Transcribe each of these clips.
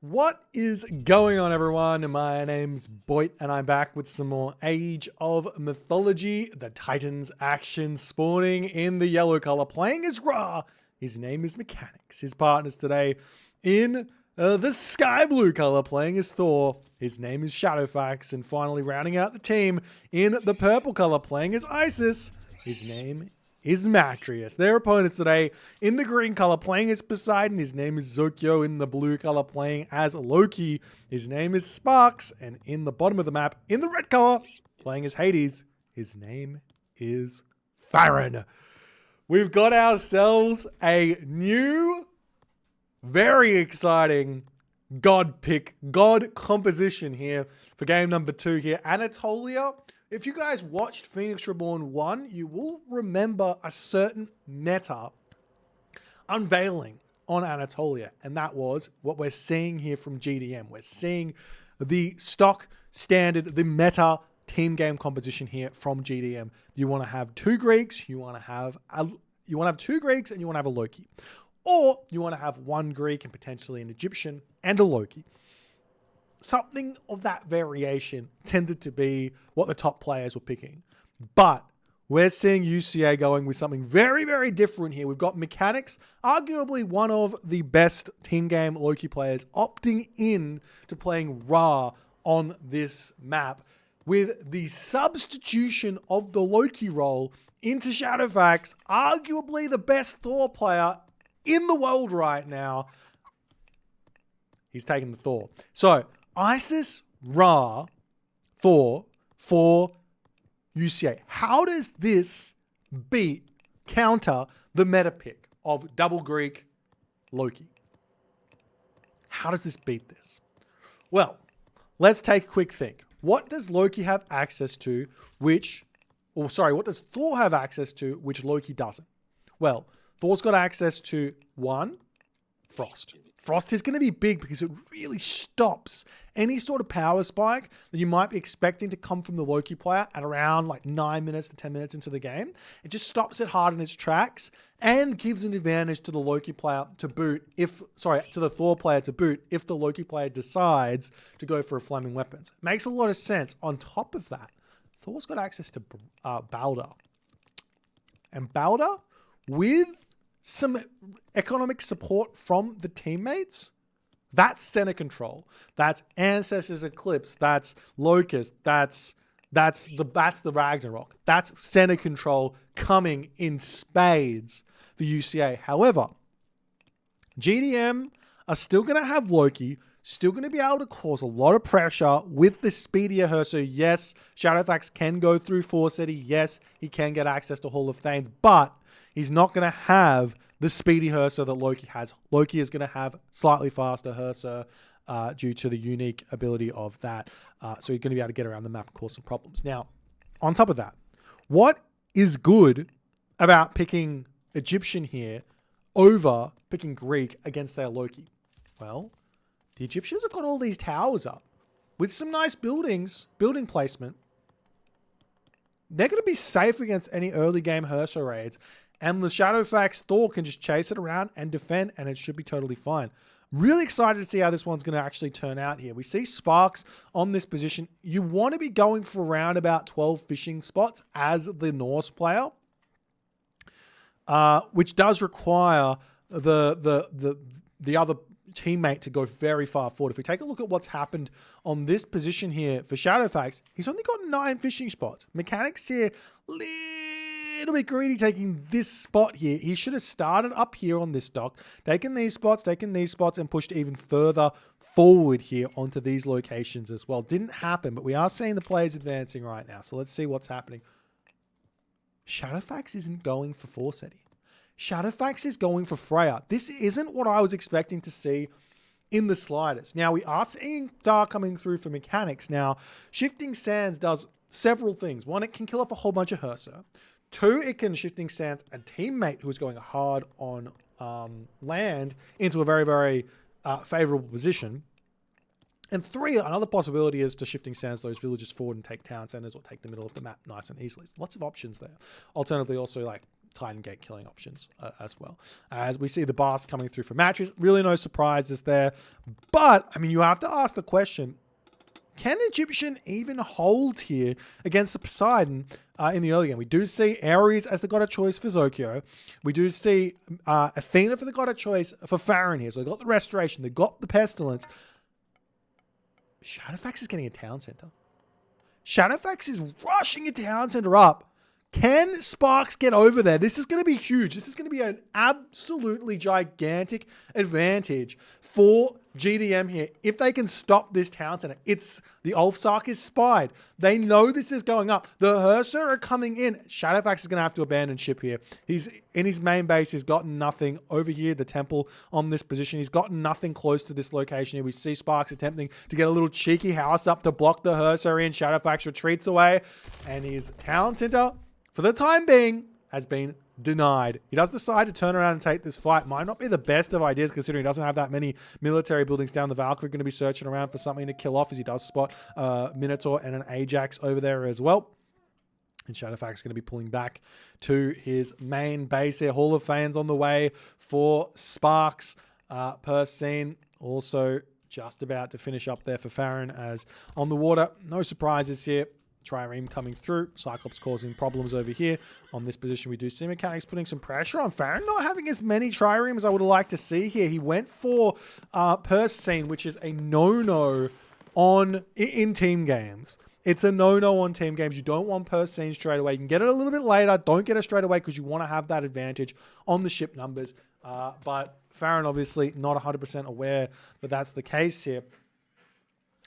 What is going on, everyone? My name's Boit, and I'm back with some more Age of Mythology. The Titans action spawning in the yellow color, playing as Ra. His name is Mechanics. His partners today in the sky blue color, playing as Thor. His name is Shadowfax. And finally rounding out the team in the purple color, playing as Isis. His name is Matrius. Their opponents today in the green color, playing as Poseidon. His name is Zokyo. In the blue color, playing as Loki. His name is Sparks. And in the bottom of the map, in the red color, playing as Hades. His name is Farron. We've got ourselves a new, very exciting God pick, God composition here for game number 2 here. Anatolia. If you guys watched Phoenix Reborn 1, you will remember a certain meta unveiling on Anatolia, and that was what we're seeing here from GDM. We're seeing the stock standard, the meta team game composition here from GDM. You want to have 2 Greeks, you want to have 2 Greeks, and you want to have a Loki. Or you want to have 1 Greek and potentially an Egyptian and a Loki. Something of that variation tended to be what the top players were picking. But we're seeing UCA going with something very, very different here. We've got Mechanics, arguably one of the best team game Loki players, opting in to playing Ra on this map with the substitution of the Loki role into Shadowfax, arguably the best Thor player in the world right now. He's taking the Thor. So Isis, Ra, Thor for UCA. How does this counter the meta pick of double Greek Loki? How does this beat this? Well, let's take a quick think. What does Loki have access to what does Thor have access to which Loki doesn't? Well, Thor's got access to 1, Frost. Frost is going to be big because it really stops any sort of power spike that you might be expecting to come from the Loki player at around like 9 minutes to 10 minutes into the game. It just stops it hard in its tracks and gives an advantage to the Loki player to boot to the Thor player to boot if the Loki player decides to go for a flaming weapons. Makes a lot of sense. On top of that, Thor's got access to Balder. And Balder, with some economic support from the teammates, that's center control. That's Ancestors Eclipse. That's Locust. That's the Ragnarok. That's center control coming in spades for UCA. However, GDM are still going to have Loki, still going to be able to cause a lot of pressure with the speedier her. So yes, Shadowfax can go through Force City. Yes, he can get access to Hall of Thanes, but he's not going to have the speedy Herser that Loki has. Loki is going to have slightly faster Herser due to the unique ability of that. So he's going to be able to get around the map and cause some problems. Now, on top of that, what is good about picking Egyptian here over picking Greek against, say, Loki? Well, the Egyptians have got all these towers up with some nice building placement. They're going to be safe against any early game Herser raids. And the Shadowfax Thor can just chase it around and defend, and it should be totally fine. Really excited to see how this one's going to actually turn out here. We see Sparks on this position. You want to be going for around about 12 fishing spots as the Norse player, which does require the other teammate to go very far forward. If we take a look at what's happened on this position here for Shadowfax, he's only got 9 fishing spots. Mechanics here, little bit greedy taking this spot here. He should have started up here on this dock, taken these spots, and pushed even further forward here onto these locations as well. Didn't happen, but we are seeing the players advancing right now. So let's see what's happening. Shadowfax isn't going for Forcetti. Shadowfax is going for Freya. This isn't what I was expecting to see in the slightest. Now, we are seeing Dark coming through for Mechanics. Now, Shifting Sands does several things. 1, it can kill off a whole bunch of Herser. 2, it can Shifting Sands a teammate who is going hard on land into a very, very favorable position. And 3, another possibility is to Shifting Sands those villages forward and take town centers or take the middle of the map nice and easily. Lots of options there. Alternatively, also like Titan Gate killing options as well. As we see the bars coming through for Mattress, really no surprises there. But, I mean, you have to ask the question, can Egyptian even hold here against the Poseidon in the early game? We do see Ares as the god of choice for Zokyo. We do see Athena for the god of choice for Farron here. So they've got the Restoration, they've got the Pestilence. Shadowfax is getting a town center. Shadowfax is rushing a town center up. Can Sparks get over there? This is going to be huge. This is going to be an absolutely gigantic advantage for GDM here. If they can stop this town center, the Ulfsark is spied. They know this is going up. The Hersa are coming in. Shadowfax is going to have to abandon ship here. He's in his main base. He's gotten nothing over here. The temple on this position. He's gotten nothing close to this location here. We see Sparks attempting to get a little cheeky house up to block the Hersa in. Shadowfax retreats away, and his town center, for the time being, has been denied. He does decide to turn around and take this fight. Might not be the best of ideas considering he doesn't have that many military buildings down. The Valkyrie going to be searching around for something to kill off as he does spot a Minotaur and an Ajax over there as well. And Shadowfax is going to be pulling back to his main base here. Hall of Fame's on the way for Sparks per scene. Also just about to finish up there for Farron as on the water. No surprises here. Trireme coming through. Cyclops causing problems over here. On this position, we do see Mechanics putting some pressure on Farron. Not having as many Trireme as I would have liked to see here. He went for Purse Scene, which is a no-no in team games. It's a no-no on team games. You don't want Purse Scene straight away. You can get it a little bit later. Don't get it straight away because you want to have that advantage on the ship numbers. But Farron obviously not 100% aware that that's the case here,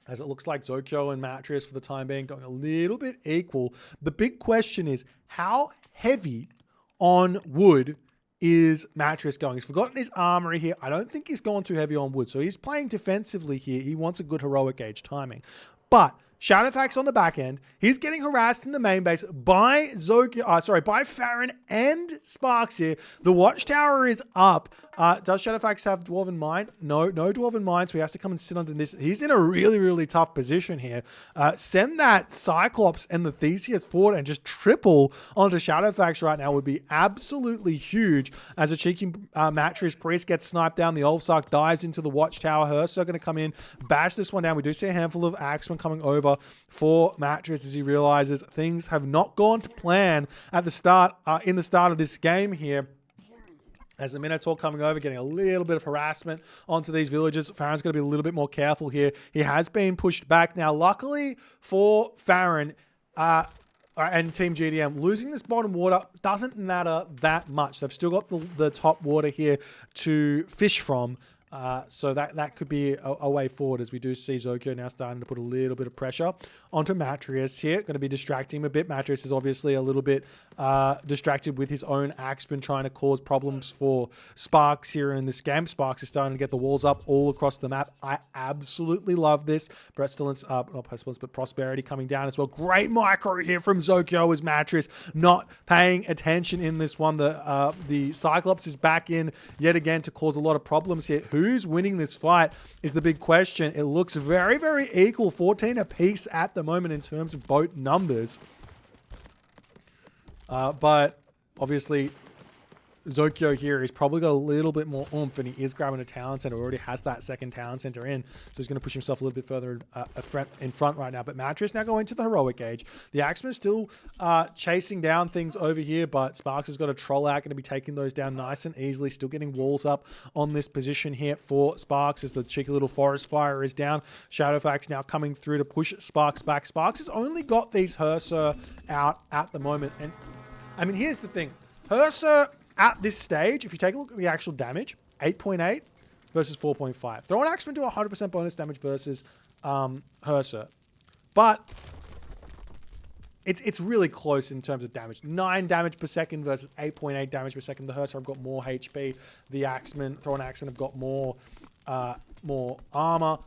as it looks like Zokyo and Mattress for the time being going a little bit equal. The big question is, how heavy on wood is Mattress going? He's forgotten his armory here. I don't think he's gone too heavy on wood. So he's playing defensively here. He wants a good heroic age timing. But Shadowfax on the back end, he's getting harassed in the main base by by Farron and Sparks here. The watchtower is up. Does Shadowfax have Dwarven Mine? No Dwarven Mine, so he has to come and sit under this. He's in a really, really tough position here. Send that Cyclops and the Theseus forward and just triple onto Shadowfax right now would be absolutely huge, as a cheeky Mattress Priest gets sniped down. The Ulfsark dives into the watchtower. Hersa going to come in, bash this one down. We do see a handful of Axemen coming over for Mattress as he realizes things have not gone to plan at the start, in the start of this game here. As the Minotaur coming over, getting a little bit of harassment onto these villages. Farron's going to be a little bit more careful here. He has been pushed back. Now, luckily for Farron and Team GDM, losing this bottom water doesn't matter that much. They've still got the top water here to fish from. So that could be a way forward, as we do see Zokyo now starting to put a little bit of pressure onto Mattrius here. Going to be distracting him a bit. Mattrius is obviously a little bit distracted with his own Axeman, trying to cause problems for Sparks here in this game. Sparks is starting to get the walls up all across the map. I absolutely love this. Pestilence, not Pestilence, but Prosperity coming down as well. Great micro here from Zokyo as Mattrius not paying attention in this one. The Cyclops is back in yet again to cause a lot of problems here. Who's winning this fight is the big question. It looks very, very equal. 14 apiece at the moment in terms of boat numbers. But obviously, Zokyo here, he's probably got a little bit more oomph, and he is grabbing a talent center. Already has that second talent center in, so he's going to push himself a little bit further in front right now. But Mattress now going to the heroic age. The Axeman is still chasing down things over here, but Sparks has got a troll out, going to be taking those down nice and easily. Still getting walls up on this position here for Sparks as the cheeky little forest fire is down. Shadowfax now coming through to push Sparks back. Sparks has only got these Hersa out at the moment, and I mean, here's the thing. Hersa at this stage, if you take a look at the actual damage, 8.8 versus 4.5. Throw an Axeman to 100% bonus damage versus Hersa. But it's really close in terms of damage. 9 damage per second versus 8.8 damage per second. The Hersa have got more HP. The Axeman, Throw an Axeman have got more armor.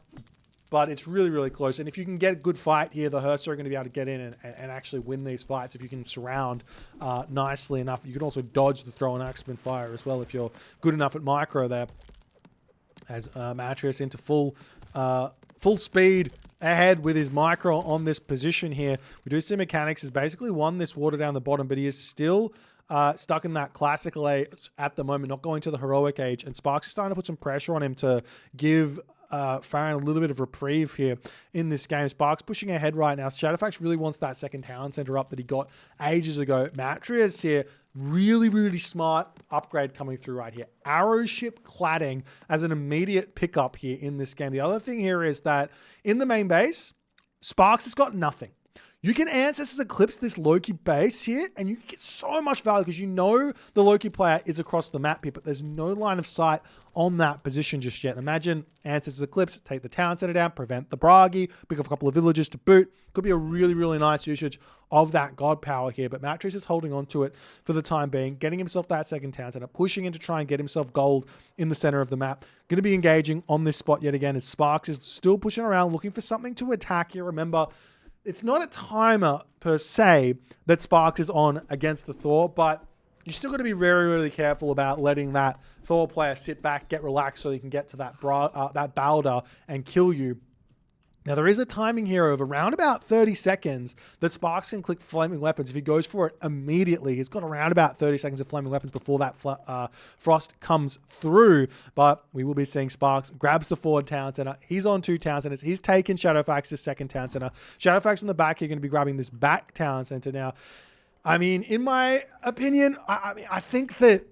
But it's really, really close. And if you can get a good fight here, the Hersa are going to be able to get in and actually win these fights. If you can surround nicely enough. You can also dodge the throw and Axeman fire as well if you're good enough at micro there. As Mattrius into full speed ahead with his micro on this position here. We do see Mechanics has basically won this water down the bottom, but he is still stuck in that classical age at the moment, not going to the heroic age. And Sparks is starting to put some pressure on him to give Farron a little bit of reprieve here in this game. Sparks pushing ahead right now. Shadowfax really wants that second town center up that he got ages ago. Matrius here, really, really smart upgrade coming through right here. Arrow ship cladding as an immediate pickup here in this game. The other thing here is that in the main base, Sparks has got nothing. You can Ancestors Eclipse this Loki base here, and you get so much value because you know the Loki player is across the map here, but there's no line of sight on that position just yet. Imagine Ancestors Eclipse, take the town center down, prevent the Bragi, pick up a couple of villages to boot. Could be a really, really nice usage of that god power here, but Matrice is holding on to it for the time being, getting himself that second town center, pushing in to try and get himself gold in the center of the map. Going to be engaging on this spot yet again as Sparks is still pushing around, looking for something to attack here. Remember, it's not a timer per se that Sparks is on against the Thor, but you're still got to be very, really careful about letting that Thor player sit back, get relaxed so he can get to that Balder and kill you. Now, there is a timing here of around about 30 seconds that Sparks can click Flaming Weapons. If he goes for it immediately, he's got around about 30 seconds of Flaming Weapons before that Frost comes through. But we will be seeing Sparks grabs the forward town center. He's on 2 town centers. He's taken Shadowfax's second town center. Shadowfax in the back, you're going to be grabbing this back town center now. I mean, in my opinion, I think that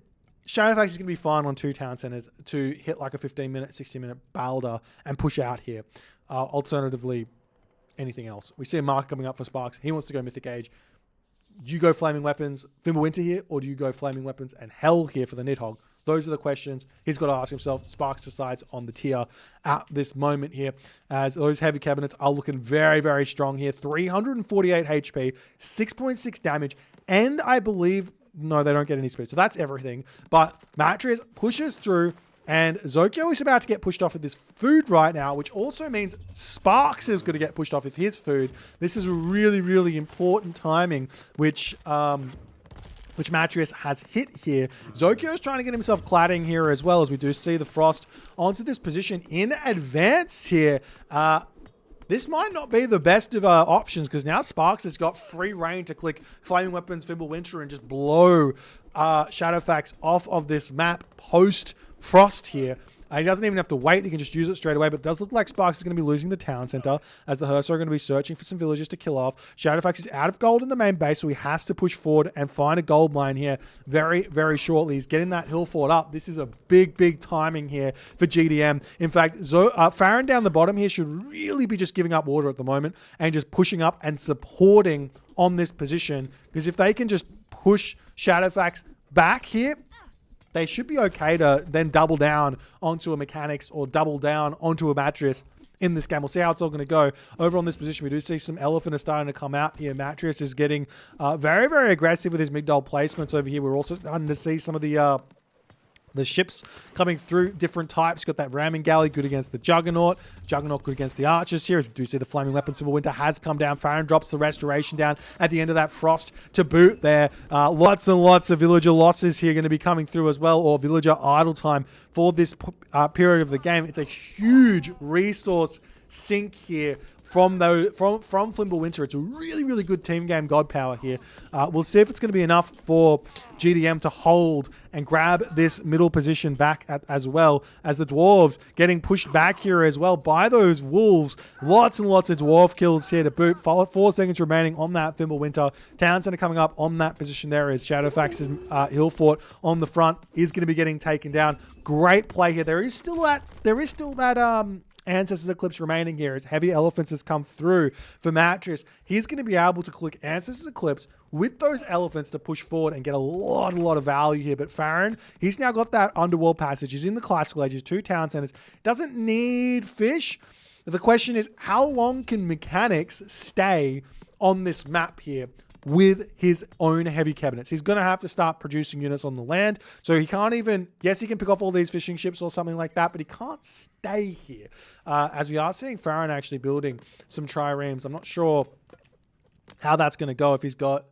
Shadowfax is going to be fine on 2 town centers to hit like a 15-minute, 16-minute Balder and push out here. Alternatively, anything else. We see a mark coming up for Sparks. He wants to go Mythic Age. Do you go Flaming Weapons, Fimbulwinter here, or do you go Flaming Weapons and Hell here for the Nidhogg? Those are the questions he's got to ask himself. Sparks decides on the tier at this moment here, as those heavy cabinets are looking very, very strong here. 348 HP, 6.6 damage, and I believe, no, they don't get any speed. So that's everything. But Matrius pushes through, and Zokyo is about to get pushed off with this food right now, which also means Sparks is going to get pushed off with his food. This is really, really important timing, which Matrius has hit here. Zokyo is trying to get himself cladding here as well, as we do see the Frost onto this position in advance here. This might not be the best of options, because now Sparks has got free reign to click Flaming Weapons, Fimbulwinter, and just blow Shadowfax off of this map post Frost here. He doesn't even have to wait. He can just use it straight away. But it does look like Sparks is going to be losing the town center, as the Hersa are going to be searching for some villages to kill off. Shadowfax is out of gold in the main base, so he has to push forward and find a gold mine here very, very shortly. He's getting that hill fort up. This is a big, big timing here for GDM. In fact, Farron down the bottom here should really be just giving up water at the moment and just pushing up and supporting on this position, because if they can just push Shadowfax back here, they should be okay to then double down onto a Mechanics or double down onto a Matrius in this game. We'll see how it's all going to go. Over on this position, we do see some Elephant are starting to come out here. Matrius is getting very, very aggressive with his Migdol placements over here. We're also starting to see some of the ships coming through, different types. Got that ramming galley, good against the Juggernaut. Juggernaut good against the Archers here. As we do see the Flaming Weapons for Winter has come down. Farron drops the Restoration down at the end of that Frost to boot there. Lots and lots of villager losses here going to be coming through as well, or villager idle time for this period of the game. It's a huge resource sink here from Fimbulwinter. It's a really, really good team game god power here. We'll see if it's going to be enough for GDM to hold and grab this middle position back as well, as the Dwarves getting pushed back here as well by those Wolves. Lots and lots of Dwarf kills here to boot. 4 seconds remaining on that Fimbulwinter. Town Center coming up on that position there as Shadowfax's hill fort on the front is going to be getting taken down. Great play here. There is still that Ancestors Eclipse remaining here as Heavy Elephants has come through for Matrius. He's going to be able to click Ancestors Eclipse with those Elephants to push forward and get a lot of value here. But Farron, he's now got that Underworld passage. He's in the Classical Age. He's 2 town centers. Doesn't need fish. The question is, how long can Mechanics stay on this map here with his own heavy cabinets? He's going to have to start producing units on the land. So he can't even, yes, he can pick off all these fishing ships or something like that, but he can't stay here. As we are seeing Farron actually building some triremes. I'm not sure how that's going to go, if he's got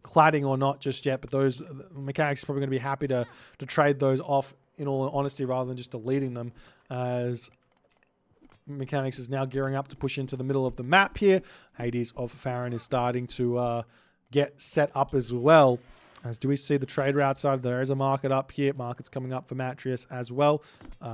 cladding or not just yet, but those Mechanics are probably going to be happy to trade those off, in all honesty, rather than just deleting them, as Mechanics is now gearing up to push into the middle of the map here. Hades of Farron is starting to get set up as well. As do we see the trade route side? There is a market up here. Market's coming up for Matrius as well.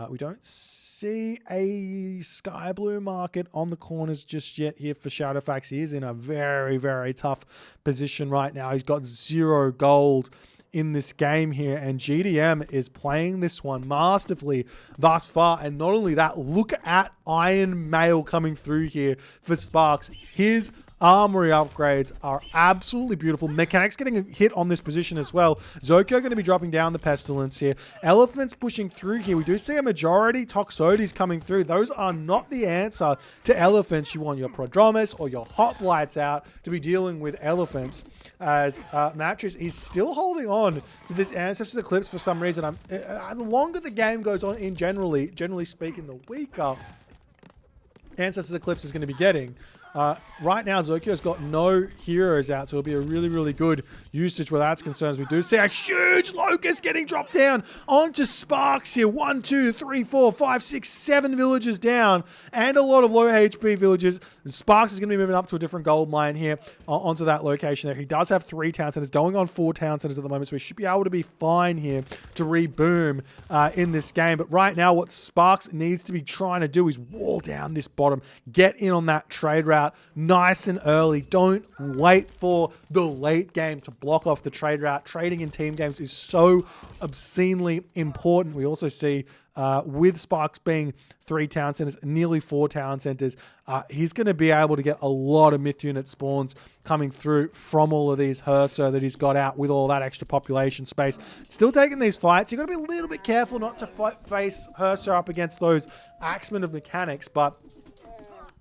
We don't see a sky blue market on the corners just yet here for Shadowfax. He is in a very, very tough position right now. He's got 0 gold in this game here, and GDM is playing this one masterfully thus far. And not only that, look at Iron Mail coming through here for Sparks. His armory upgrades are absolutely beautiful. Mechanics getting a hit on this position as well. Zokyo going to be dropping down the Pestilence here. Elephants pushing through here. We do see a majority Toxotes coming through. Those are not the answer to Elephants. You want your Prodromus or your Hoplites out to be dealing with Elephants, as Matris is still holding on to this Ancestors Eclipse for some reason. The longer the game goes on, generally speaking, the weaker Ancestors Eclipse is going to be getting. Right now, Zokyo's got no heroes out, so it'll be a really, really good usage where that's concerned. We do see a huge Locust getting dropped down onto Sparks here. 1, 2, 3, 4, 5, 6, 7 villages down, and a lot of low HP villages. Sparks is going to be moving up to a different gold mine here onto that location there. He does have 3 town centers, going on 4 town centers at the moment, so he should be able to be fine here to reboom in this game. But right now, what Sparks needs to be trying to do is wall down this bottom, get in on that trade route nice and early. Don't wait for the late game to block off the trade route. Trading in team games is so obscenely important. We also see with Sparks being 3 town centers, nearly 4 town centers, he's going to be able to get a lot of myth unit spawns coming through from all of these Herso that he's got out with all that extra population space. Still taking these fights. You've got to be a little bit careful not to face Herso up against those Axemen of Mechanics, but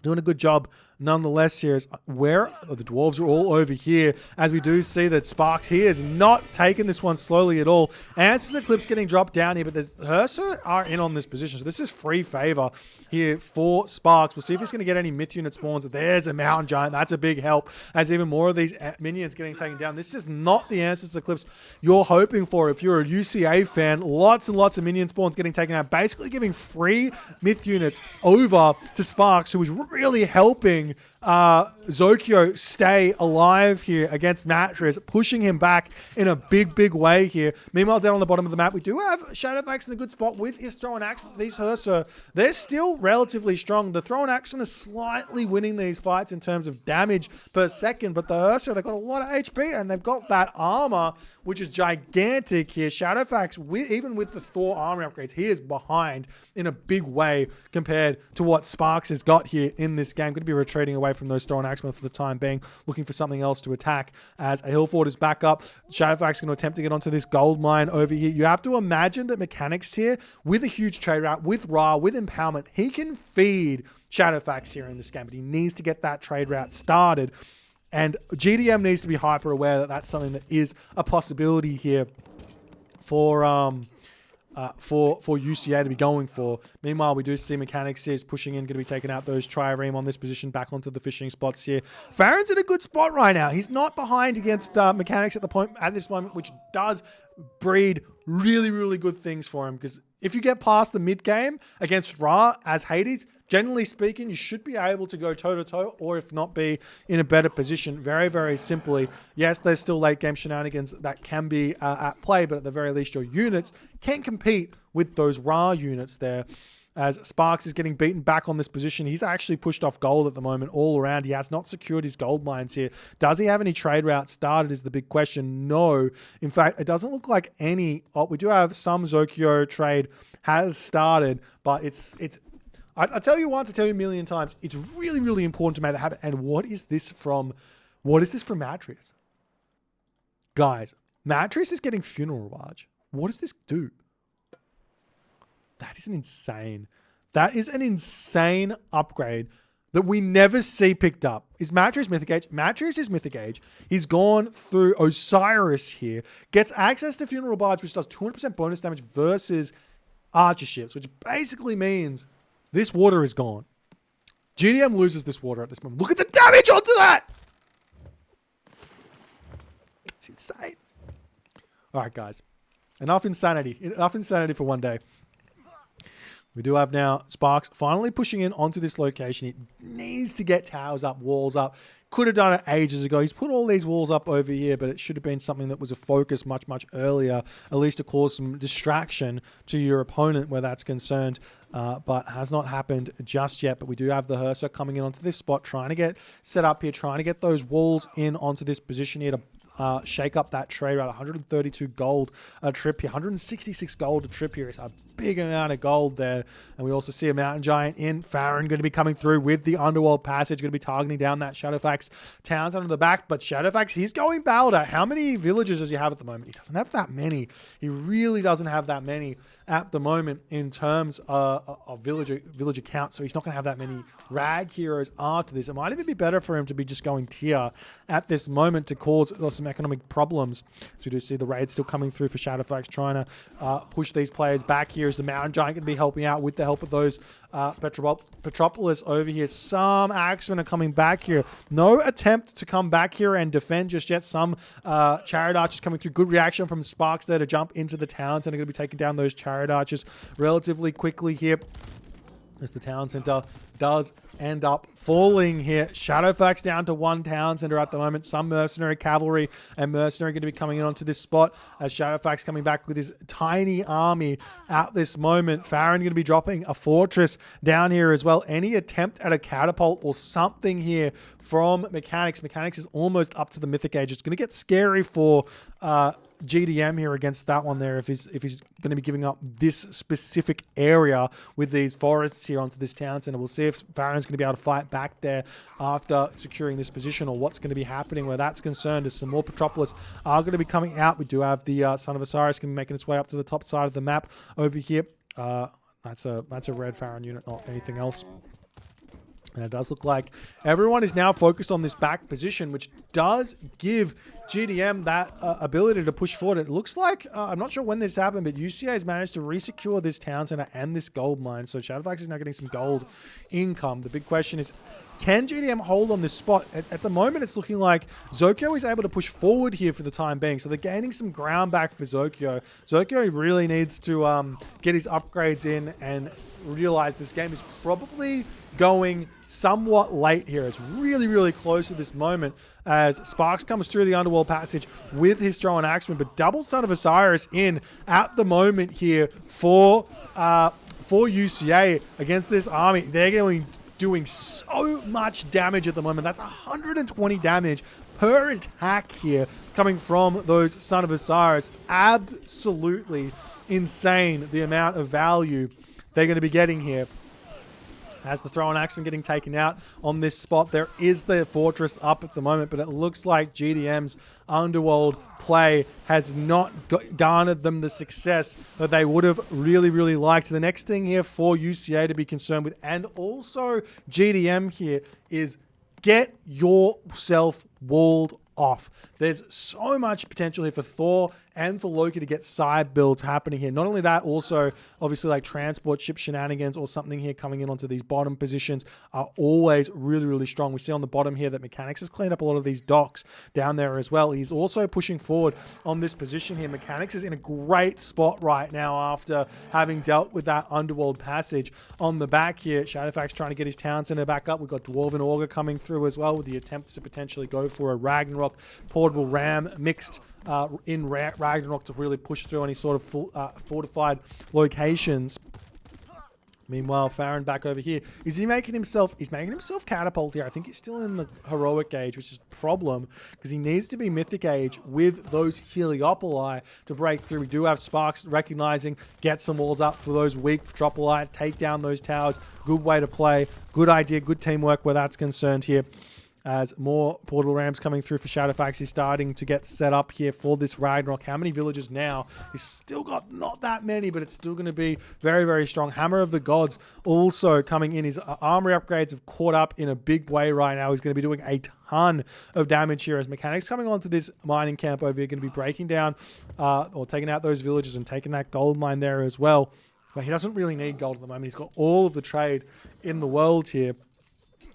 doing a good job nonetheless here. Is where the dwarves are all over here, as we do see that Sparks here is not taking this one slowly at all. Answers Eclipse getting dropped down here, but there's Herso are in on this position, so this is free favor here for Sparks. We'll see if he's going to get any myth unit spawns. There's a Mountain Giant. That's a big help, as even more of these minions getting taken down. This is not the Answers Eclipse you're hoping for if you're a UCA fan. Lots and lots of minion spawns getting taken out, basically giving free myth units over to Sparks, who is really helping Zokyo stay alive here against Matris, pushing him back in a big, big way here. Meanwhile, down on the bottom of the map, we do have Shadowfax in a good spot with his throw and axe. These Herso, they're still relatively strong. The throw and axe is slightly winning these fights in terms of damage per second, but the Herso, they've got a lot of HP and they've got that armor, which is gigantic here. Shadowfax, even with the Thor armor upgrades, he is behind in a big way compared to what Sparks has got here in this game. Going to be retreating away from those thrown axemen for the time being, looking for something else to attack as a hill fort is back up. Shadowfax is going to attempt to get onto this gold mine over here. You have to imagine that Mechanics here, with a huge trade route, with Ra, with empowerment, he can feed Shadowfax here in this game, but he needs to get that trade route started. And GDM needs to be hyper aware that that's something that is a possibility here for UCA to be going for. Meanwhile, we do see Mechanics here is pushing in, going to be taking out those Trireme on this position, back onto the fishing spots here. Farron's in a good spot right now. He's not behind against Mechanics at this moment, which does breed really, really good things for him, because if you get past the mid game against Ra as Hades, generally speaking, you should be able to go toe-to-toe, or if not, be in a better position. Very, very simply, yes, there's still late game shenanigans that can be at play, but at the very least, your units can compete with those Ra units there. As Sparks is getting beaten back on this position, he's actually pushed off gold at the moment all around. He has not secured his gold mines here. Does he have any trade routes started is the big question. No. In fact, it doesn't look like any. Oh, we do have some Zokyo trade has started, but I tell you once, I tell you a million times, it's really, really important to make that happen. And what is this from Matrius? Guys, Matrius is getting Funeral Barge. What does this do? That is insane. That is an insane upgrade that we never see picked up. Is Matrius Mythic Age? Matrius is Mythic Age. He's gone through Osiris here, gets access to Funeral Barge, which does 200% bonus damage versus Archer ships, which basically means this water is gone. GDM loses this water at this moment. Look at the damage onto that! It's insane. All right, guys. Enough insanity. Enough insanity for one day. We do have now Sparks finally pushing in onto this location. He needs to get towers up, walls up. Could have done it ages ago. He's put all these walls up over here, but it should have been something that was a focus much, much earlier, at least to cause some distraction to your opponent where that's concerned, but has not happened just yet. But we do have the Hersa coming in onto this spot, trying to get set up here, trying to get those walls in onto this position here to shake up that trade route. 132 gold a trip here, 166 gold a trip here. It's a big amount of gold there. And we also see a mountain giant in. Farron going to be coming through with the Underworld passage, going to be targeting down that Shadowfax towns under the back. But Shadowfax, he's going Balder. How many villages does he have at the moment? He doesn't have that many. He really doesn't have that many at the moment in terms of villager count. So he's not going to have that many rag heroes after this. It might even be better for him to be just going tier at this moment to cause some economic problems. So we do see the raid still coming through for Shadowfax, trying to push these players back here as the Mountain Giant can be helping out with the help of those Petropolis over here. Some Axemen are coming back here. No attempt to come back here and defend just yet. Some Chariot Archers coming through. Good reaction from Sparks there to jump into the towns, and are going to be taking down those Chariot Archers relatively quickly here as the town center does end up falling here. Shadowfax down to one town center at the moment. Some mercenary cavalry and mercenary going to be coming in onto this spot as Shadowfax coming back with his tiny army at this moment. Farron going to be dropping a fortress down here as well. Any attempt at a catapult or something here from Mechanics. Mechanics is almost up to the Mythic Age. It's going to get scary for GDM here against that one there if he's going to be giving up this specific area with these forests here onto this town center. We'll see if Farron's going to be able to fight back there after securing this position, or what's going to be happening where that's concerned. As some more Petropolis are going to be coming out. We do have the Son of Osiris going to be making its way up to the top side of the map over here. That's a red Farron unit, not anything else. And it does look like everyone is now focused on this back position, which does give GDM that ability to push forward. It looks like, I'm not sure when this happened, but UCA has managed to resecure this town center and this gold mine. So Shadowfax is now getting some gold income. The big question is, can GDM hold on this spot? At the moment, it's looking like Zokyo is able to push forward here for the time being. So they're gaining some ground back for Zokyo. Zokyo really needs to get his upgrades in and realize this game is probably going somewhat late here. It's really, really close at this moment as Sparks comes through the Underworld passage with his Thrown Axeman, but double Son of Osiris in at the moment here for UCA against this army. They're doing so much damage at the moment. That's 120 damage per attack here coming from those Son of Osiris. It's absolutely insane the amount of value they're going to be getting here. As the Thrown Axeman getting taken out on this spot, there is the fortress up at the moment, but it looks like GDM's Underworld play has not garnered them the success that they would have really, really liked. The next thing here for UCA to be concerned with, and also GDM here, is get yourself walled off. There's so much potential here for Thor and for Loki to get side builds happening here. Not only that, also obviously like transport ship shenanigans or something here coming in onto these bottom positions are always really, really strong. We see on the bottom here that Mechanics has cleaned up a lot of these docks down there as well. He's also pushing forward on this position here. Mechanics is in a great spot right now after having dealt with that Underworld passage on the back here. Shadowfax trying to get his town center back up. We've got Dwarven Augur coming through as well with the attempts to potentially go for a Ragnarok portable ram mixed in Ragnarok to really push through any sort of fortified locations. Meanwhile, Farron back over here. Is he making himself? He's making himself catapult here. I think he's still in the heroic age, which is a problem because he needs to be mythic age with those Heliopoli to break through. We do have Sparks recognizing, get some walls up for those weak Petropoli, take down those towers. Good way to play. Good idea. Good teamwork where that's concerned here. As more portable rams coming through for Shadowfax, he's starting to get set up here for this Ragnarok. How many villages now? He's still got not that many, but it's still going to be very, very strong. Hammer of the Gods also coming in. His armory upgrades have caught up in a big way right now. He's going to be doing a ton of damage here as Mechanics coming onto this mining camp over here, going to be breaking down or taking out those villages and taking that gold mine there as well. But he doesn't really need gold at the moment. He's got all of the trade in the world here.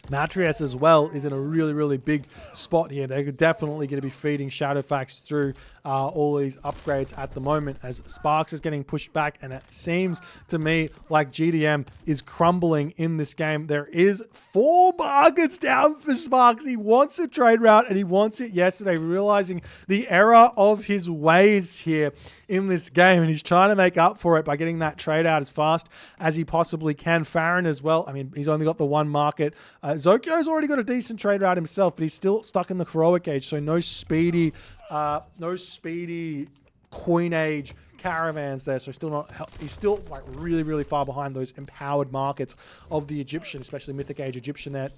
Matrius as well is in a really, really big spot here. They're definitely going to be feeding Shadowfax through all these upgrades at the moment as Sparks is getting pushed back, and it seems to me like GDM is crumbling in this game. There is 4 markets down for Sparks. He wants a trade route and he wants it yesterday, realizing the error of his ways here in this game, and he's trying to make up for it by getting that trade out as fast as he possibly can. Farron as well. I mean, he's only got the 1 market. Zokyo's already got a decent trade route himself, but he's still stuck in the heroic age, so no speedy coin age caravans there, so still not he's still like really, really far behind those empowered markets of the Egyptian, especially Mythic Age Egyptian there.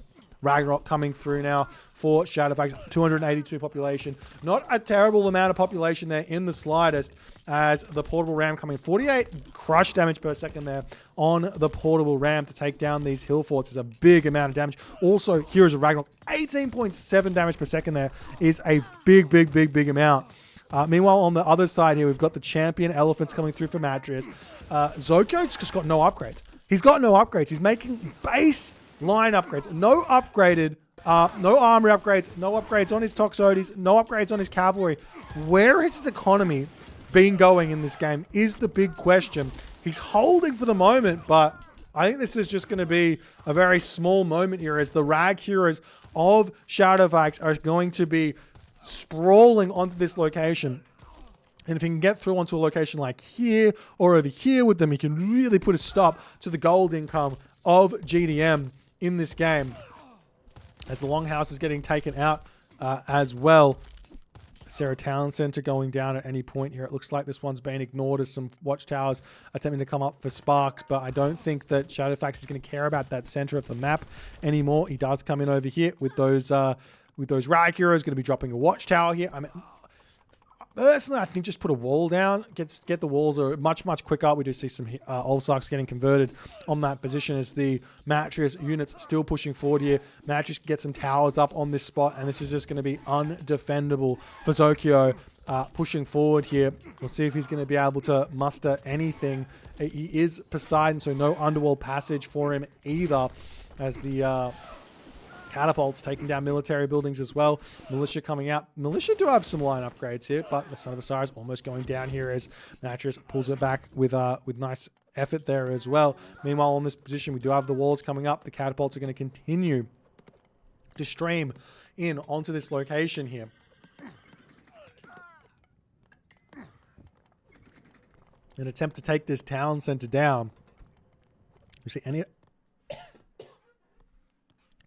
Ragnarok coming through now for Shadowfax, 282 population. Not a terrible amount of population there in the slightest, as the portable ram coming 48 crush damage per second there on the portable ram to take down these hill forts is a big amount of damage. Also, Heroes of Ragnarok, 18.7 damage per second there is a big amount. Meanwhile, on the other side here, we've got the champion elephants coming through for Matrius. Zokyo's just got no upgrades. He's got no upgrades. He's making base line upgrades. No upgraded, no armory upgrades, no upgrades on his Toxotes, no upgrades on his cavalry. Where has his economy been going in this game is the big question. He's holding for the moment, but I think this is just going to be a very small moment here as the Rag Heroes of Shadowfax are going to be sprawling onto this location. And if he can get through onto a location like here or over here with them, he can really put a stop to the gold income of GDM in this game. As the Longhouse is getting taken out as well. Sarah Town Center going down at any point here. It looks like this one's been ignored as some watchtowers attempting to come up for Sparks, but I don't think that Shadowfax is going to care about that center of the map anymore. He does come in over here with those Rag Heroes, going to be dropping a watchtower here. I mean, personally, I think just put a wall down, get the walls are much quicker. We do see some Allsarks getting converted on that position as the Matrius units still pushing forward here. Matrius can get some towers up on this spot, and this is just going to be undefendable for Zokyo pushing forward here. We'll see if he's going to be able to muster anything. He is Poseidon, so no Underworld passage for him either, as the catapults taking down military buildings as well. Militia coming out. Militia do have some line upgrades here, but the Son of Osiris almost going down here as Matrius pulls it back with nice effort there as well. Meanwhile, on this position, we do have the walls coming up. The catapults are going to continue to stream in onto this location here. An attempt to take this town center down. You see any...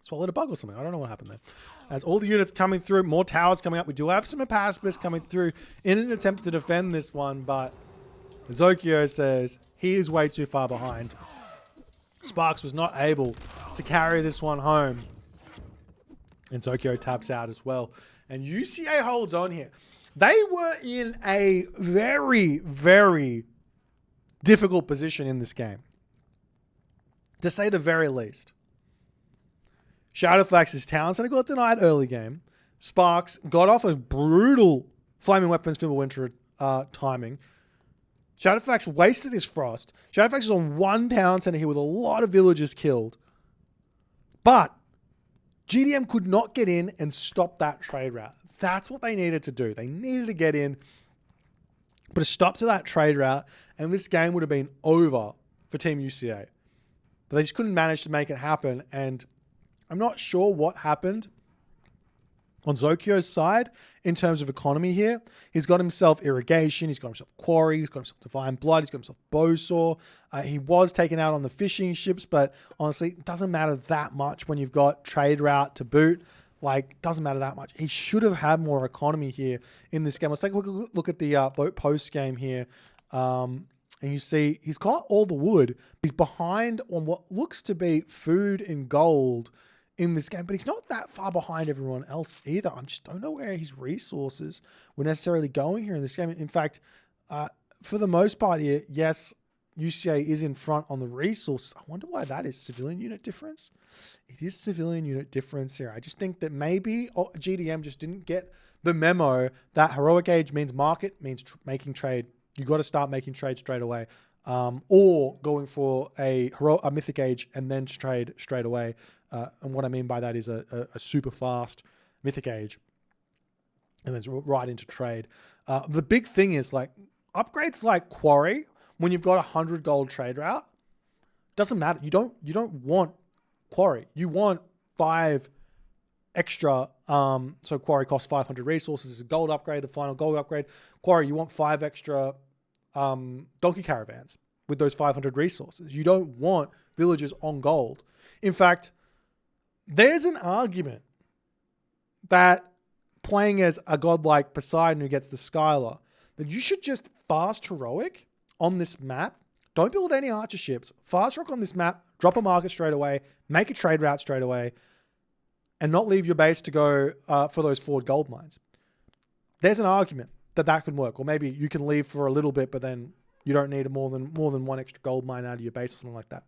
swallowed a bug or something. I don't know what happened there. As all the units coming through, more towers coming up. We do have some Apaspis coming through in an attempt to defend this one, but Zokyo says he is way too far behind. Sparks was not able to carry this one home. And Zokyo taps out as well. And UCA holds on here. They were in a very difficult position in this game, to say the very least. Shadowfax's town center got denied early game. Sparks got off a brutal Flaming Weapons Fimbulwinter timing. Shadowfax wasted his frost. Shadowfax is on one town center here with a lot of villagers killed. But GDM could not get in and stop that trade route. That's what they needed to do. They needed to get in, put a stop to that trade route, and this game would have been over for Team UCA. But they just couldn't manage to make it happen, and I'm not sure what happened on Zokyo's side in terms of economy here. He's got himself irrigation, he's got himself quarry, he's got himself divine blood, he's got himself bowsaw. He was taken out on the fishing ships, but honestly, it doesn't matter that much when you've got trade route to boot. Like, doesn't matter that much. He should have had more economy here in this game. Let's take a look at the Boat post game here. And you see he's got all the wood. He's behind on what looks to be food and gold in this game, but he's not that far behind everyone else either. I just don't know where his resources were necessarily going here in this game. In fact, for the most part here, yes, UCA is in front on the resources. I wonder why that is. Civilian unit difference? It is civilian unit difference here. I just think that maybe GDM just didn't get the memo that heroic age means market, means making trade. You got to start making trade straight away. or going for a mythic age and then trade straight away. And what I mean by that is a super fast mythic age and then right into trade. The big thing is like upgrades like Quarry. When you've got a 100 gold trade route, doesn't matter. You don't want Quarry. You want 5 extra. So Quarry costs 500 resources. It's a gold upgrade, the final gold upgrade. Quarry, you want 5 extra donkey caravans with those 500 resources. You don't want villagers on gold. In fact, there's an argument that playing as a god like Poseidon who gets the Skylar, that you should just fast heroic on this map. Don't build any archer ships. Fast rock on this map, drop a market straight away, make a trade route straight away, and not leave your base to go for those forward gold mines. There's an argument that could work. Or maybe you can leave for a little bit, but then you don't need more than one extra gold mine out of your base or something like that.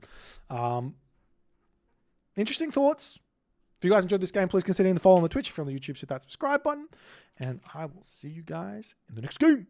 Interesting thoughts. If you guys enjoyed this game, please consider the follow on the Twitch. If you're on the YouTube, hit that subscribe button. And I will see you guys in the next game.